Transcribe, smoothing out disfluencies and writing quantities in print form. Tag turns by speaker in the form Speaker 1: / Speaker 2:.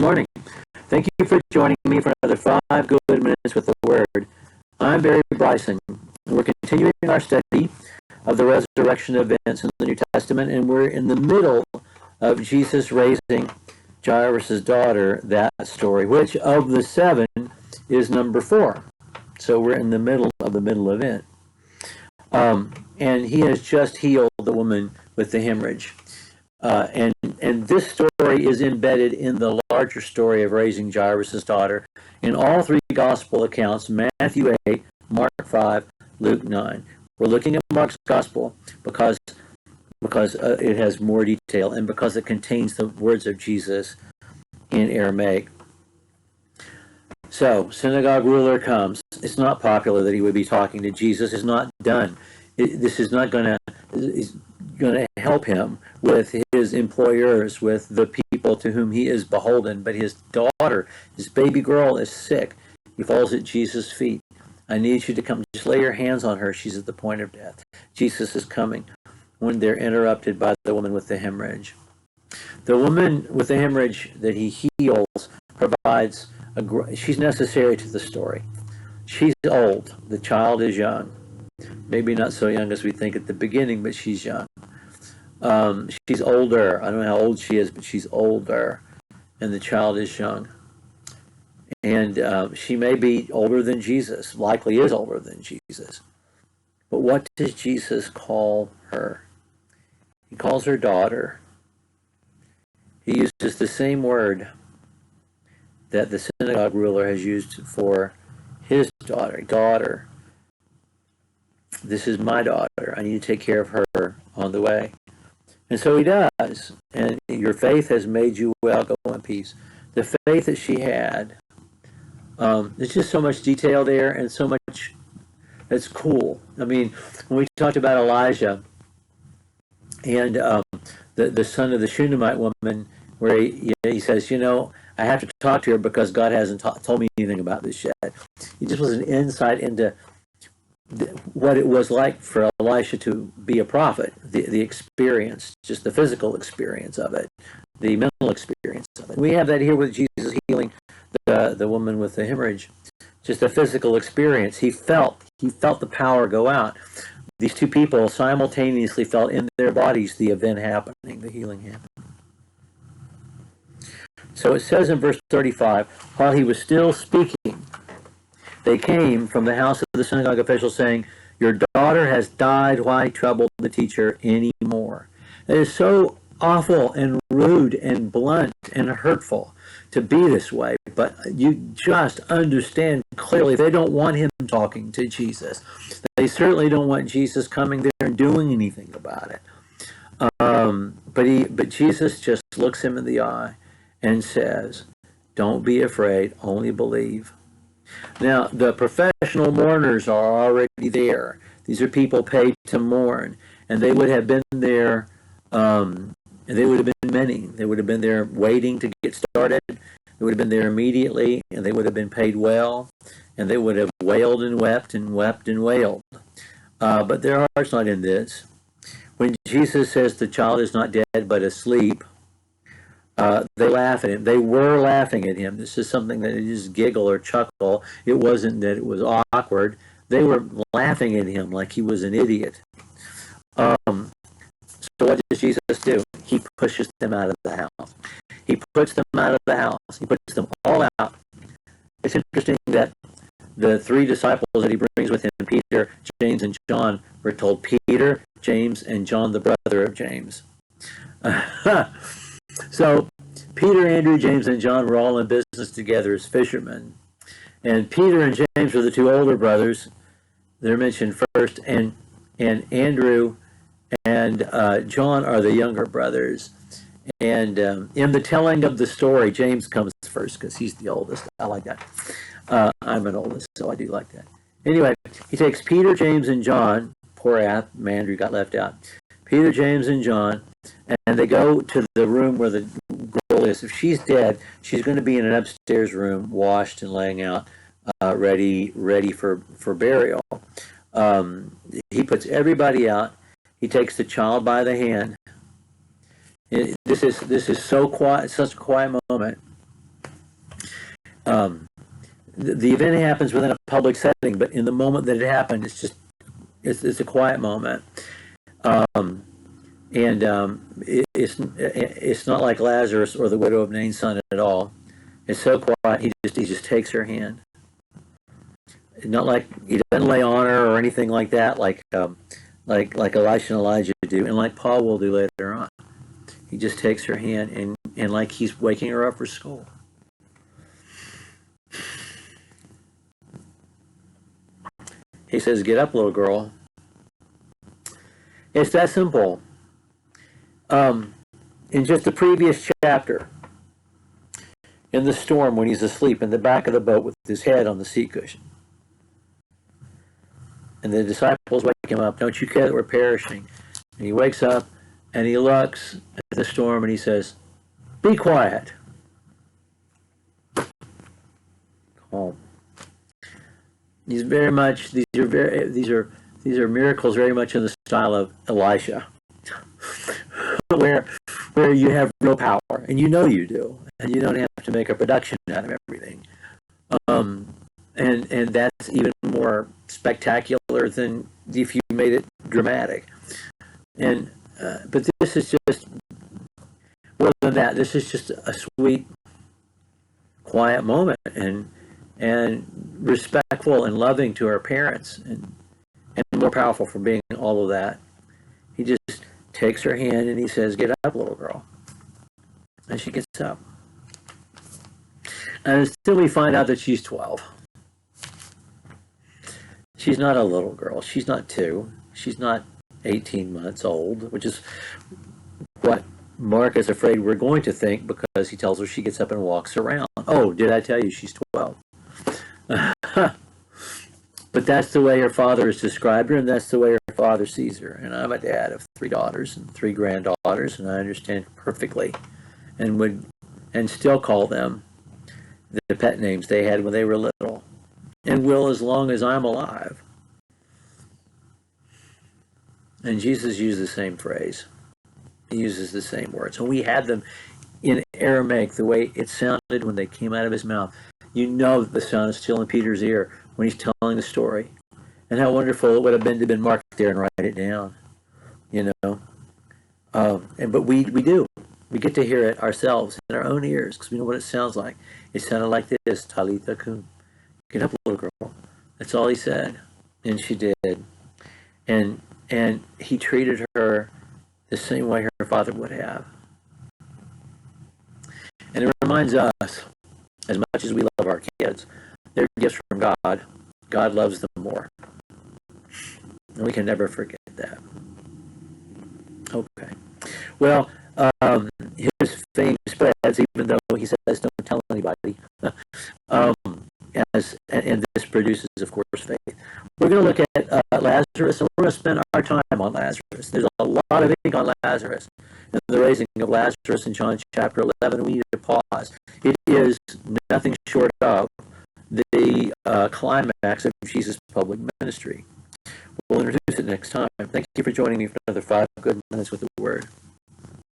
Speaker 1: morning. Thank you for joining me for another 5 good minutes with the Word. I'm Barry Bryson. We're continuing our study of the resurrection events in the New Testament, and we're in the middle of Jesus raising Jairus' daughter, that story, which of the 7 is number 4. So we're in the middle of the middle event. And he has just healed the woman with the hemorrhage. And this story is embedded in the larger story of raising Jairus' daughter in all 3 gospel accounts, Matthew 8, Mark 5, Luke 9. We're looking at Mark's gospel because it has more detail and because it contains the words of Jesus in Aramaic. So, synagogue ruler comes. It's not popular that he would be talking to Jesus. It's not done. This is not going to help him with his employers, with the people to whom he is beholden. But his daughter, his baby girl, is sick. He falls at Jesus' feet. I need you to come. Just lay your hands on her. She's at the point of death. Jesus is coming. When they're interrupted by the woman with the hemorrhage. The woman with the hemorrhage that he heals provides she's necessary to the story. She's old. The child is young. Maybe not so young as we think at the beginning, but she's young. She's older. I don't know how old she is, but she's older. And the child is young. And she may be older than Jesus, likely is older than Jesus. But what does Jesus call her? He calls her daughter. He uses the same word that the synagogue ruler has used for his daughter. Daughter, this is my daughter. I need to take care of her on the way. And so he does. And your faith has made you well. Go in peace. The faith that she had, there's just so much detail there and so much that's cool. I mean, when we talked about Elijah and the son of the Shunammite woman, where he says, I have to talk to her because God hasn't told me anything about this yet. It just was an insight into what it was like for Elisha to be a prophet, the experience, just the physical experience of it, the mental experience of it. We have that here with Jesus healing the woman with the hemorrhage, just a physical experience. He felt the power go out. These 2 people simultaneously felt in their bodies the event happening, the healing happening. So it says in verse 35, while he was still speaking, they came from the house of the synagogue official saying, your daughter has died. Why trouble the teacher anymore? It is so awful and rude and blunt and hurtful to be this way, but you just understand clearly they don't want him talking to Jesus. They certainly don't want Jesus coming there and doing anything about it. But Jesus just looks him in the eye and says, don't be afraid, only believe. Now, the professional mourners are already there. These are people paid to mourn, and they would have been there, and they would have been many. They would have been there waiting to get started. They would have been there immediately, and they would have been paid well, and they would have wailed and wept and wept and wailed. But their heart's not in this. When Jesus says the child is not dead but asleep, they laugh at him. They were laughing at him. This is something that they just giggle or chuckle. It wasn't that it was awkward. They were laughing at him like he was an idiot. So what does Jesus do? He pushes them out of the house. He puts them out of the house. He puts them all out. It's interesting that the 3 disciples that he brings with him, Peter, James, and John, were told Peter, James, and John, the brother of James. So Peter, Andrew, James, and John were all in business together as fishermen. And Peter and James were the 2 older brothers. They're mentioned first. And Andrew and John are the younger brothers. And in the telling of the story, James comes first because he's the oldest. I like that. I'm an oldest, so I do like that. Anyway, he takes Peter, James, and John. Poor Andrew got left out. Peter, James, and John, and they go to the room where the girl is. If she's dead, she's going to be in an upstairs room, washed and laying out, ready for burial. He puts everybody out. He takes the child by the hand. This is so quiet, such a quiet moment. The event happens within a public setting, but in the moment that it happened, it's a quiet moment. It's not like Lazarus or the widow of Nain's son at all. It's so quiet. He just takes her hand. Not like he doesn't lay on her or anything like that, like Elisha and Elijah do, and like Paul will do later on. He just takes her hand and like he's waking her up for school. He says, "Get up, little girl." It's that simple. In just the previous chapter, in the storm when he's asleep in the back of the boat with his head on the seat cushion, and the disciples wake him up, "Don't you care that we're perishing?" And he wakes up and he looks at the storm and he says, "Be quiet." Calm. These are miracles very much in the style of Elisha, where you have real power, and you know you do, and you don't have to make a production out of everything. And that's even more spectacular than if you made it dramatic. And but this is just more than that. This is just a sweet, quiet moment, and respectful and loving to her parents, and more powerful for being all of that. He just takes her hand and he says, "Get up, little girl." And she gets up. And until we find out that she's 12. She's not a little girl. She's not 2. She's not 18 months old, which is what Mark is afraid we're going to think, because he tells her she gets up and walks around. Oh, did I tell you she's 12? But that's the way her father has described her, and that's the way her father sees her. And I'm a dad of 3 daughters and 3 granddaughters, and I understand perfectly, and still call them the pet names they had when they were little, and will as long as I'm alive. And Jesus used the same phrase. He uses the same words. And we had them in Aramaic, the way it sounded when they came out of his mouth. You know that the sound is still in Peter's ear when he's telling the story. And how wonderful it would have been to have been marked there and write it down. You know? But we do. We get to hear it ourselves in our own ears, because we know what it sounds like. It sounded like this, Talitha kum. Get up, little girl. That's all he said. And she did. And he treated her the same way her father would have. And it reminds us, as much as we love our kids, they're gifts from God. God loves them more. And we can never forget that. Okay. Well, his fame spreads, even though he says don't tell anybody. And this produces, of course, faith. We're going to look at Lazarus, and we're going to spend our time on Lazarus. There's a lot of ink on Lazarus and the raising of Lazarus in John chapter 11, and we need to pause. It is nothing short of the climax of Jesus' public ministry. We'll introduce it next time. Thank you for joining me for another 5 good minutes with the Word.